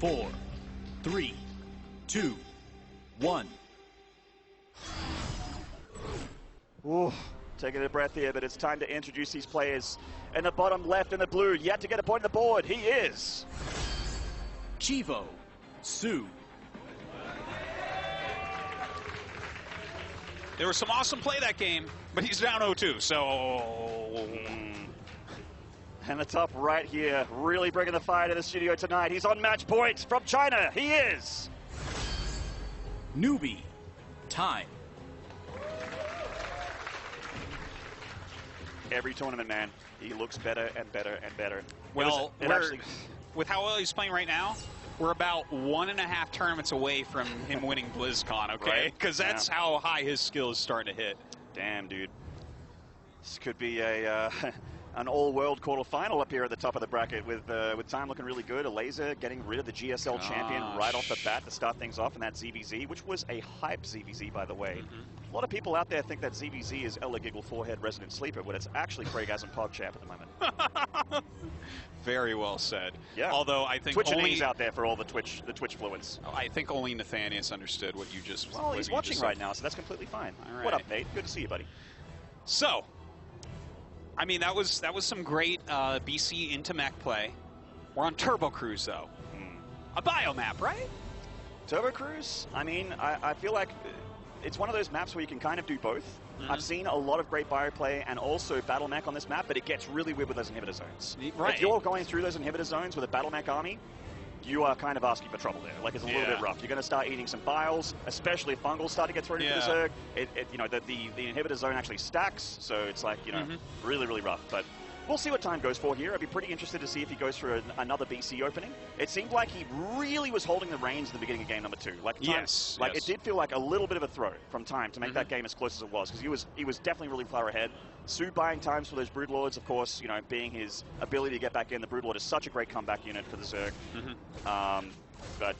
4, 3, 2, 1. Ooh, taking a breath here, but it's time to introduce these players. In the bottom left in the blue, yet to get a point on the board, he is Chivo, SoO. There was some awesome play that game, but he's down 0-2, so... And the top right here, really bringing the fire to the studio tonight. He's on match point from China. He is Newbie, Time. Every tournament, man, he looks better and better and better. Well, with how well he's playing right now, we're about 1.5 tournaments away from him winning BlizzCon, okay? Because that's how high his skill is starting to hit. Damn, dude. This could be a an all-world quarterfinal up here at the top of the bracket with Time looking really good. A laser getting rid of the GSL champion right off the bat to start things off in that ZVZ, which was a hype ZVZ, by the way. A lot of people out there think that ZVZ is Ella Giggle Forehead Resident Sleeper, but it's actually Pregasm PogChamp at the moment. Very well said. Yeah. Although I think Twitch out there for all the Twitch fluents. I think only Nathanius understood what you just. Well, he's watching right now, so that's completely fine. All right. What up, Nate? Good to see you, buddy. So, I mean, that was some great BC into mech play. We're on Turbo Cruise though. A biomap, right? Turbo Cruise. I mean, I feel like it's one of those maps where you can kind of do both. I've seen a lot of great bio play and also battle mech on this map, but it gets really weird with those inhibitor zones. Right. If you're going through those inhibitor zones with a battle mech army, you are kind of asking for trouble there. Like, it's a little bit rough. You're going to start eating some biles, especially if fungals start to get thrown into the Zerg. You know, the inhibitor zone actually stacks, so it's like, you know, really, really rough. But we'll see what Time goes for here. I'd be pretty interested to see if he goes for another BC opening. It seemed like he really was holding the reins in the beginning of game number 2. Like, Time, it did feel like a little bit of a throw from Time to make that game as close as it was, because he was definitely really far ahead. SoO buying times for those Broodlords, of course, you know, being his ability to get back in. The Broodlord is such a great comeback unit for the Zerg. But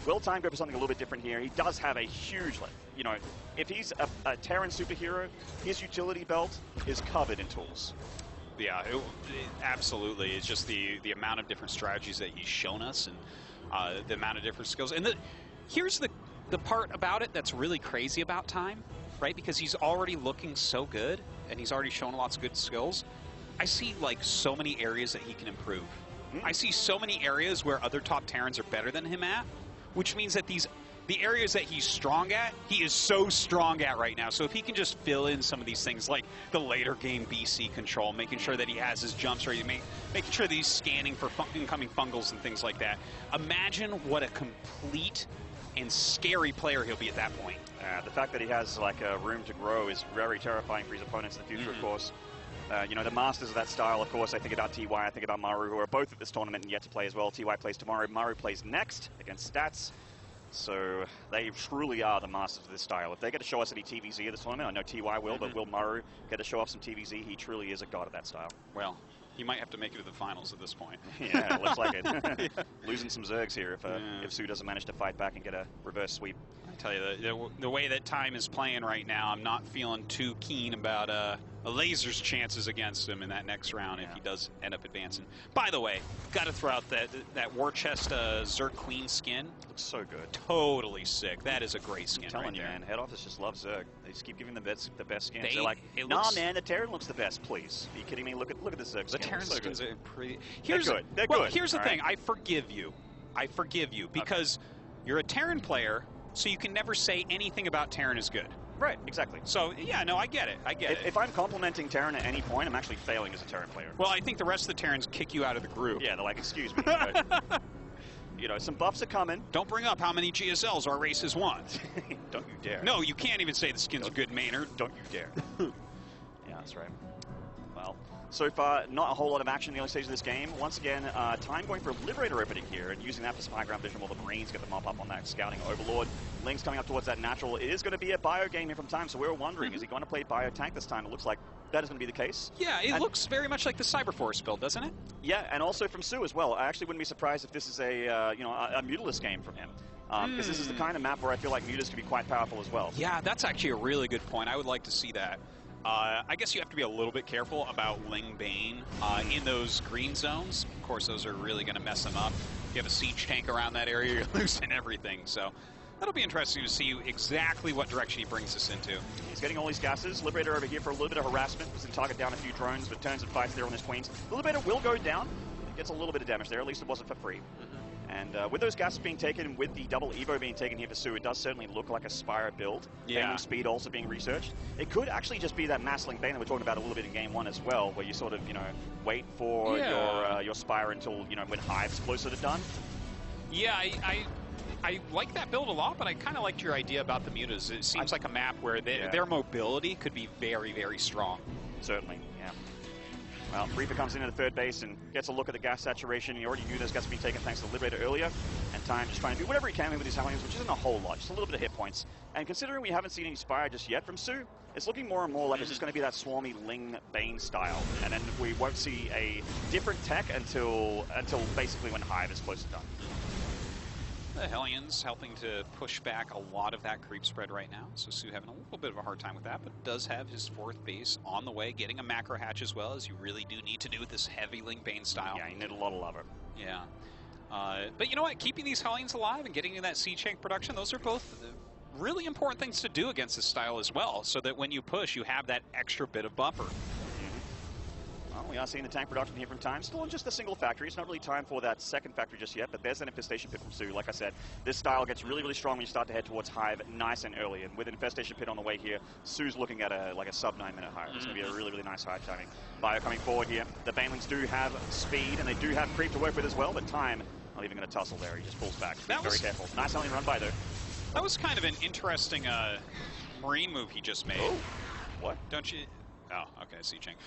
will Time go for something a little bit different here? He does have a huge, you know, if he's a Terran superhero, his utility belt is covered in tools. Yeah, absolutely. It's just the amount of different strategies that he's shown us and the amount of different skills. And here's the part about it that's really crazy about Time, right? Because he's already looking so good and he's already shown lots of good skills. I see like so many areas that he can improve. I see so many areas where other top Terrans are better than him at, which means that the areas that he's strong at, he is so strong at right now. So if he can just fill in some of these things, like the later game BC control, making sure that he has his jumps ready, making sure that he's scanning for incoming fungals and things like that. Imagine what a complete and scary player he'll be at that point. The fact that he has like a room to grow is very terrifying for his opponents in the future, of course. You know, the masters of that style, of course, I think about TY, I think about Maru, who are both at this tournament and yet to play as well. TY plays tomorrow, Maru plays next against Stats. So they truly are the masters of this style. If they get to show us any TVZ at this tournament, I know TY will, but will Maru get to show off some TVZ? He truly is a god of that style. Well, he might have to make it to the finals at this point. Yeah, looks like it. Losing some Zergs here if SoO doesn't manage to fight back and get a reverse sweep. I tell you, the way that Time is playing right now, I'm not feeling too keen about a laser's chances against him in that next round if he does end up advancing. By the way, got to throw out that War Chest Zerg Queen skin. Looks so good. Totally sick. That is a great skin. I'm telling right you, there. Man, head office just loves Zerg. They just keep giving the best skins. They're like, nah, man, the Terran looks the best. Please, are you kidding me? Look at the Zerg. The Terran skins are pretty. They're good. They're good. Here's the thing. I forgive you. I forgive you because you're a Terran player, so you can never say anything about Terran is good. Right, exactly. So, yeah, no, I get it. I get it. If I'm complimenting Terran at any point, I'm actually failing as a Terran player. Well, I think the rest of the Terrans kick you out of the group. Yeah, they're like, excuse me. But, you know, some buffs are coming. Don't bring up how many GSLs our race has won. Don't you dare. No, you can't even say the skins are good, Maynard. Don't you dare. Yeah, that's right. Well, so far, not a whole lot of action in the early stage of this game. Once again, Time going for a Liberator opening here and using that for spy ground vision while the Marines get the mop up on that scouting Overlord. Link's coming up towards that natural. It is going to be a bio game here from Time, so we were wondering, is he going to play bio tank this time? It looks like that is going to be the case. Yeah, it looks very much like the Cyberforce build, doesn't it? Yeah, and also from SoO as well. I actually wouldn't be surprised if this is a Mutalist game from him. Because this is the kind of map where I feel like Mutas can be quite powerful as well. Yeah, that's actually a really good point. I would like to see that. I guess you have to be a little bit careful about Ling Bane in those green zones. Of course, those are really going to mess them up. You have a siege tank around that area, you're losing everything. So that'll be interesting to see exactly what direction he brings us into. He's getting all these gases. Liberator over here for a little bit of harassment. Doesn't target down a few drones, but turns and fights there on his Queens. The Liberator will go down. Gets a little bit of damage there. At least it wasn't for free. And with those gases being taken, with the double Evo being taken here for SoO, it does certainly look like a Spire build. Yeah. Speed also being researched. It could actually just be that mass link bane that we're talking about a little bit in game one as well, where you sort of, wait for your Spire until, when Hive's closer to done. Yeah, I like that build a lot, but I kind of liked your idea about the mutas. It seems like a map where their mobility could be very, very strong. Certainly, yeah. Well, Reaper comes into the third base and gets a look at the gas saturation. He already knew those gases being taken thanks to the Liberator earlier. And Time just trying to do whatever he can with his Hellions, which isn't a whole lot, just a little bit of hit points. And considering we haven't seen any Spire just yet from SoO, it's looking more and more like it's just going to be that swarmy Ling Bane style. And then we won't see a different tech until basically when Hive is close to done. The Hellions helping to push back a lot of that creep spread right now. So SoO having a little bit of a hard time with that, but does have his fourth base on the way, getting a macro hatch as well, as you really do need to do with this heavy Ling Bane style. Yeah, you need a lot of lava. Yeah. But you know what? Keeping these Hellions alive and getting in that siege tank production, those are both really important things to do against this style as well, so that when you push, you have that extra bit of buffer. Well, we are seeing the tank production here from Time. Still in just a single factory. It's not really time for that second factory just yet, but there's an Infestation Pit from SoO. Like I said, this style gets really, really strong when you start to head towards Hive nice and early. And with an Infestation Pit on the way here, SoO's looking at a sub 9 minute Hive. It's going to be a really, really nice Hive timing. Bio coming forward here. The Banelings do have speed, and they do have creep to work with as well, but Time not even going to tussle there. He just pulls back. Very careful. Nice Hellion run by, though. That was kind of an interesting Marine move he just made. Oh, what? Don't you? Oh, okay, siege tank.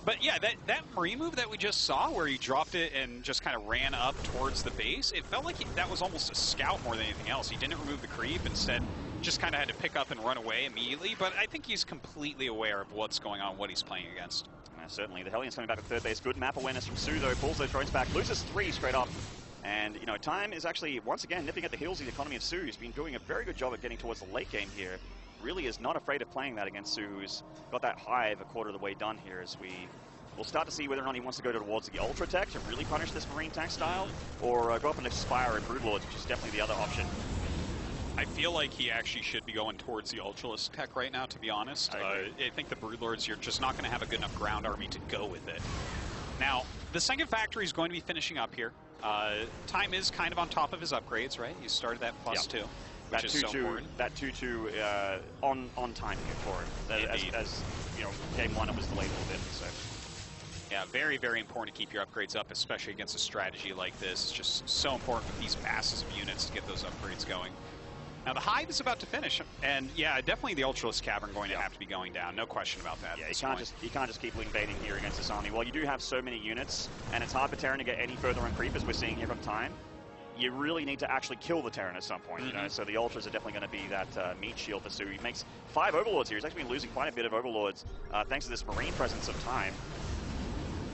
But yeah, that Marine move that we just saw, where he dropped it and just kind of ran up towards the base, it felt like that was almost a scout more than anything else. He didn't remove the creep, instead just kind of had to pick up and run away immediately, but I think he's completely aware of what's going on, what he's playing against. Certainly, the Hellions coming back to third base. Good map awareness from SoO, though. Pulls those drones back, loses 3 straight up. And, Time is actually, once again, nipping at the heels of the economy of SoO. He's been doing a very good job at getting towards the late game here. Really is not afraid of playing that against SoO, who's got that Hive a quarter of the way done here, as we'll start to see whether or not he wants to go towards the Ultra Tech to really punish this Marine tank style, or go up and Spire and Broodlords, which is definitely the other option. I feel like he actually should be going towards the Ultralisk tech right now, to be honest. I think the Broodlords, you're just not going to have a good enough ground army to go with it. Now, the second factory is going to be finishing up here. Time is kind of on top of his upgrades, right? He started that +2. That 2-2 on time here for him. As game one it was delayed a little bit. So yeah, very, very important to keep your upgrades up, especially against a strategy like this. It's just so important with these masses of units to get those upgrades going. Now the Hive is about to finish, and yeah, definitely the Ultralisk Cavern going to have to be going down. No question about that. Yeah, you can't just keep Ling Baiting here against this army. Well, you do have so many units, and it's hard for Terran to get any further on creep, as we're seeing here from Time. You really need to actually kill the Terran at some point, so the Ultras are definitely going to be that meat shield for SoO. He makes 5 Overlords here. He's actually been losing quite a bit of Overlords thanks to this Marine presence of Time.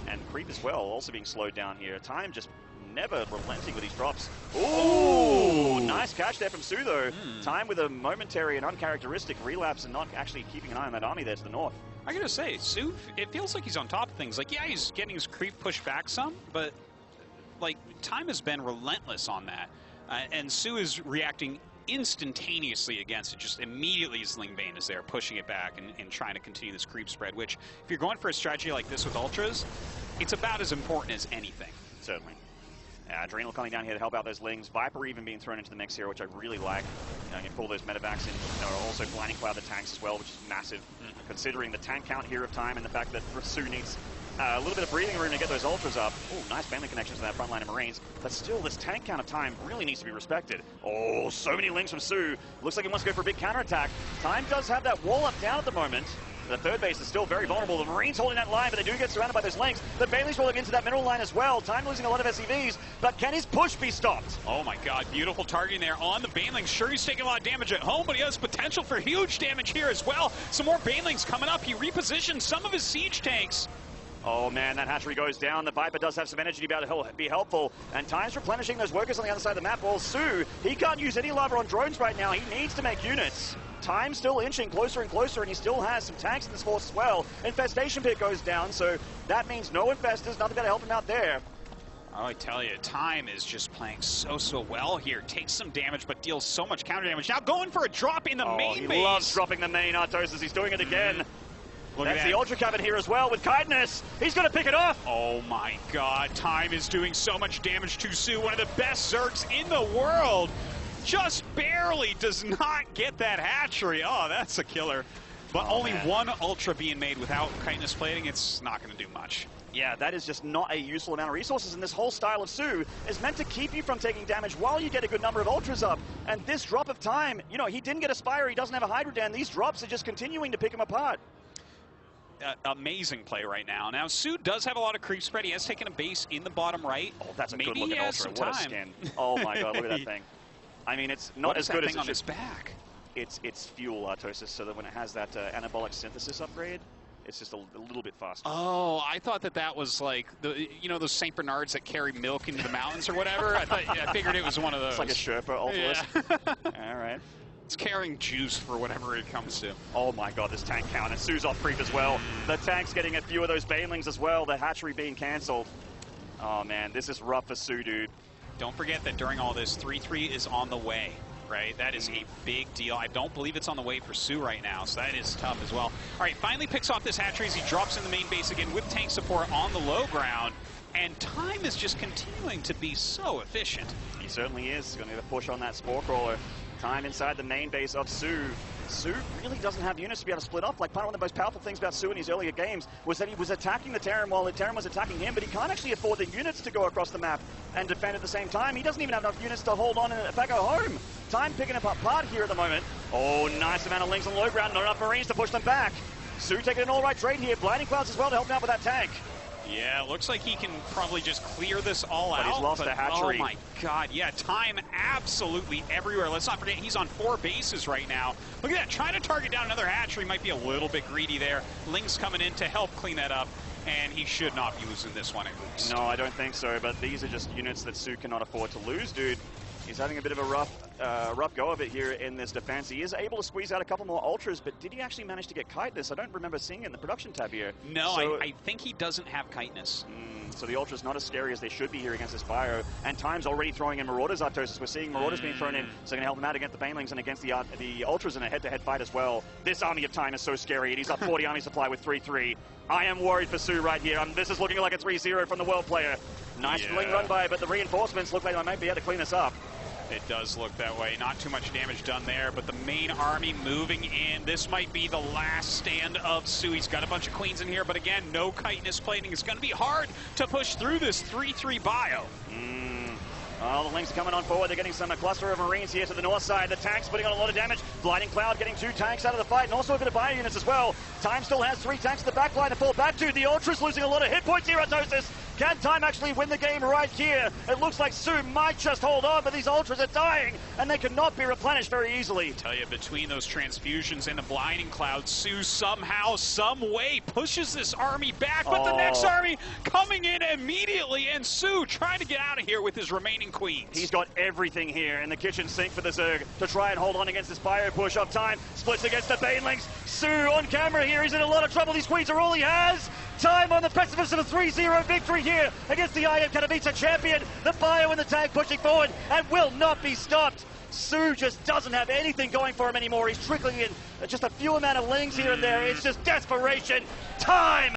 And creep as well, also being slowed down here. Time just never relenting with these drops. Ooh, nice catch there from SoO, though. Time with a momentary and uncharacteristic relapse and not actually keeping an eye on that army there to the north. I gotta say, SoO, it feels like he's on top of things. Like, yeah, he's getting his creep pushed back some, but like, Time has been relentless on that. And SoO is reacting instantaneously against it. Just immediately as Ling Bane is there, pushing it back and trying to continue this creep spread, which, if you're going for a strategy like this with Ultras, it's about as important as anything. Certainly. Adrenal coming down here to help out those Lings. Viper even being thrown into the mix here, which I really like. You can pull those medevacs in. Also blinding cloud the tanks as well, which is massive, considering the tank count here of Time and the fact that SoO needs a little bit of breathing room to get those Ultras up. Oh, nice family connections to that front line of Marines. But still, this tank count of Time really needs to be respected. Oh, so many Lings from SoO. Looks like he wants to go for a big counterattack. Time does have that wall up down at the moment. The third base is still very vulnerable. The Marines holding that line, but they do get surrounded by those Lings. The Bailey's rolling into that middle line as well. Time losing a lot of SCVs, but can his push be stopped? Oh my god, beautiful targeting there on the Banelings. Sure, he's taking a lot of damage at home, but he has potential for huge damage here as well. Some more Banelings coming up. He repositions some of his siege tanks. Oh man, that hatchery goes down. The Viper does have some energy to be helpful, and Time's replenishing those workers on the other side of the map. Well, SoO, he can't use any lava on drones right now. He needs to make units. Time still inching closer and closer, and he still has some tanks in this force as well. Infestation Pit goes down, so that means no Infestors, nothing going to help him out there. Oh, I tell you, Time is just playing so well here. Takes some damage, but deals so much counter damage. Now going for a drop in the main base. He loves dropping the main Artosis. He's doing it again. That's the Ultra Cabin here as well with kindness. He's going to pick it off. Oh my god, Time is doing so much damage to SoO, one of the best Zergs in the world. Just barely does not get that hatchery. Oh, that's a killer. But only one Ultra being made without kindness plating, it's not going to do much. Yeah, that is just not a useful amount of resources, and this whole style of SoO is meant to keep you from taking damage while you get a good number of Ultras up. And this drop of Time, you know, he didn't get a Spire, he doesn't have a Hydra Dan. These drops are just continuing to pick him apart. Amazing play right now. Now, SoO does have a lot of creep spread. He has taken a base in the bottom right. Oh, that's a Maybe good looking Ultra. What a skin. Oh my god, look at that thing. I mean, it's not as good as on his back. It's fuel Artosis, so that when it has that anabolic synthesis upgrade, it's just a little bit faster. Oh, I thought that was like those St. Bernards that carry milk into the mountains or whatever. I figured it was one of those. It's like a Sherpa Ultimus. Yeah. All right. It's carrying juice for whatever it comes to. Oh my god, this tank count. And SoO's off creep as well. The tank's getting a few of those banelings as well. The hatchery being cancelled. Oh man, this is rough for SoO, dude. Don't forget that during all this, 3-3 is on the way, right? That is a big deal. I don't believe it's on the way for SoO right now, so that is tough as well. All right, finally picks off this hatchery as he drops in the main base again with tank support on the low ground. And Time is just continuing to be so efficient. He certainly is. He's going to get a push on that Spore Crawler. Time inside the main base of SoO. SoO really doesn't have units to be able to split up. Like, one of the most powerful things about SoO in his earlier games was that he was attacking the Terran while the Terran was attacking him, but he can't actually afford the units to go across the map and defend at the same time. He doesn't even have enough units to hold on and back go home. Time picking up apart here at the moment. Oh, nice amount of links on low ground, not enough Marines to push them back. SoO taking an all-right trade here. Blinding Clouds as well to help him out with that tank. Yeah, it looks like he can probably just clear this all out. But he's lost the hatchery. Oh my god, yeah, Time absolutely everywhere. Let's not forget, he's on 4 bases right now. Look at that, trying to target down another hatchery might be a little bit greedy there. Ling's coming in to help clean that up, and he should not be losing this one at least. No, I don't think so, but these are just units that SoO cannot afford to lose, dude. He's having a bit of a rough go of it here in this defense. He is able to squeeze out a couple more Ultras, but did he actually manage to get Kindness? I don't remember seeing it in the production tab here. No, so, I think he doesn't have Kindness. So the Ultra's not as scary as they should be here against this Bio, and Time's already throwing in Marauders Artosis. We're seeing Marauders being thrown in, so going to help him out against the Banelings and against the Ultras in a head-to-head fight as well. This army of Time is so scary, and he's up 40 army supply with 3-3. I am worried for SoO right here. This is looking like a 3-0 from the World player. Nice Ling run by, but the reinforcements look like they might be able to clean this up. It does look that way. Not too much damage done there, but the main army moving in. This might be the last stand of SoO. He's got a bunch of queens in here, but again, no chitinous plating. It's going to be hard to push through this 3-3 bio. Oh, the Lings are coming on forward. They're getting some cluster of Marines here to the north side. The tank's putting on a lot of damage. Blinding Cloud getting 2 tanks out of the fight, and also a bit of bio units as well. Time still has 3 tanks in the back line to fall back to. The Ultra's losing a lot of hit points here at Artosis. Can Time actually win the game right here? It looks like SoO might just hold on, but these Ultras are dying, and they cannot be replenished very easily. I tell you, between those transfusions and the Blinding Cloud, SoO somehow, some way pushes this army back, but the next army coming in immediately, and SoO trying to get out of here with his remaining queens. He's got everything here in the kitchen sink for the Zerg to try and hold on against this bio push of Time. Splits against the Banelings. SoO on camera here. He's in a lot of trouble. These queens are all he has. Time on the precipice of a 3-0 victory here against the IM Katowice champion. The bio and the tank pushing forward and will not be stopped. SoO just doesn't have anything going for him anymore. He's trickling in just a few amount of lings here and there. It's just desperation. Time!